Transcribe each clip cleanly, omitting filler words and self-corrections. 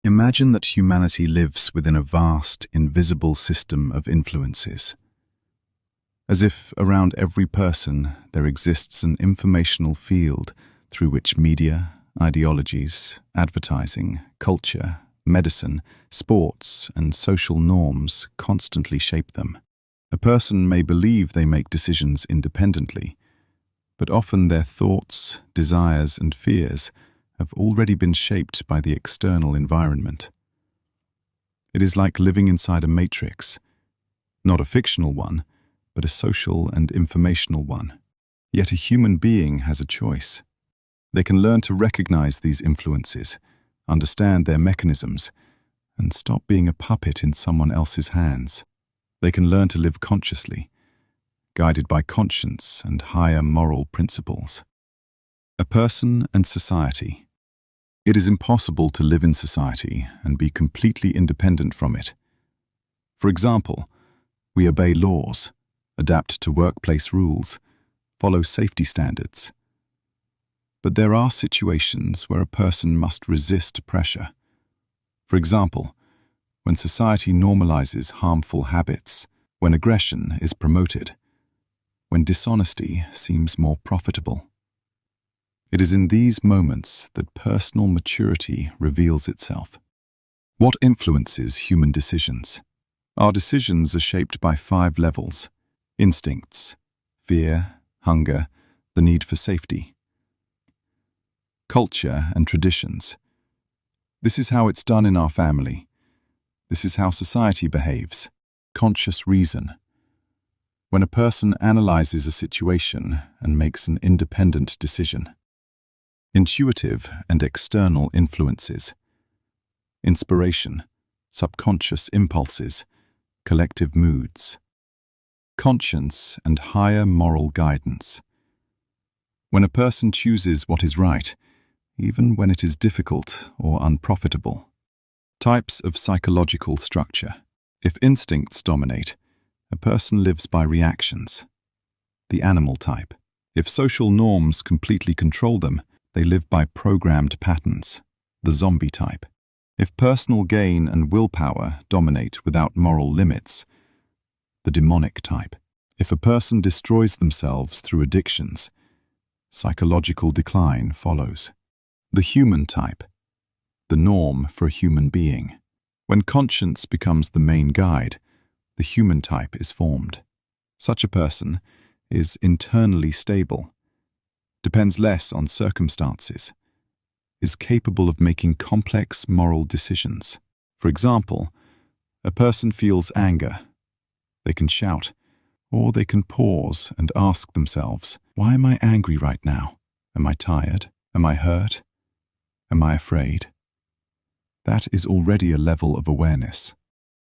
Imagine that humanity lives within a vast, invisible system of influences. As if around every person there exists an informational field through which media, ideologies, advertising, culture, medicine, sports, and social norms constantly shape them. A person may believe they make decisions independently, but often their thoughts, desires, and fears have already been shaped by the external environment. It is like living inside a matrix, not a fictional one, but a social and informational one. Yet a human being has a choice. They can learn to recognize these influences, understand their mechanisms, and stop being a puppet in someone else's hands. They can learn to live consciously, guided by conscience and higher moral principles. A person and society. It is impossible to live in society and be completely independent from it. For example, we obey laws, adapt to workplace rules, follow safety standards. But there are situations where a person must resist pressure. For example, when society normalizes harmful habits, when aggression is promoted, when dishonesty seems more profitable. It is in these moments that personal maturity reveals itself. What influences human decisions? Our decisions are shaped by 5 levels: instincts, fear, hunger, the need for safety. Culture and traditions. This is how it's done in our family. This is how society behaves. Conscious reason. When a person analyzes a situation and makes an independent decision. Intuitive and external influences. Inspiration, subconscious impulses, collective moods. Conscience and higher moral guidance. When a person chooses what is right, even when it is difficult or unprofitable. Types of psychological structure. If instincts dominate, a person lives by reactions. The animal type. If social norms completely control them, they live by programmed patterns. The zombie type. If personal gain and willpower dominate without moral limits. The demonic type. If a person destroys themselves through addictions, psychological decline follows. The human type. The norm for a human being. When conscience becomes the main guide, the human type is formed. Such a person is internally stable, depends less on circumstances, is capable of making complex moral decisions. For example, a person feels anger. They can shout, or they can pause and ask themselves, why am I angry right now? Am I tired? Am I hurt? Am I afraid? That is already a level of awareness.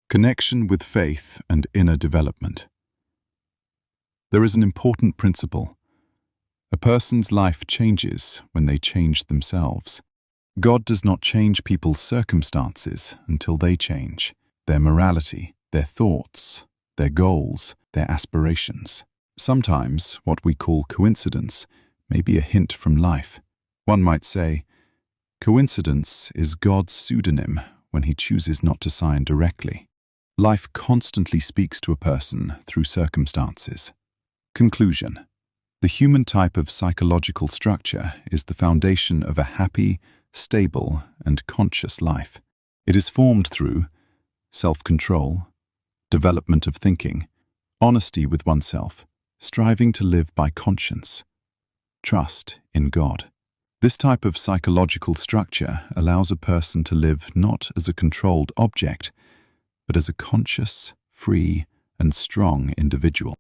Connection with faith and inner development. There is an important principle. A person's life changes when they change themselves. God does not change people's circumstances until they change their morality, their thoughts, their goals, their aspirations. Sometimes what we call coincidence may be a hint from life. One might say, coincidence is God's pseudonym when he chooses not to sign directly. Life constantly speaks to a person through circumstances. Conclusion. The human type of psychological structure is the foundation of a happy, stable, and conscious life. It is formed through self-control, development of thinking, honesty with oneself, striving to live by conscience, trust in God. This type of psychological structure allows a person to live not as a controlled object, but as a conscious, free, and strong individual.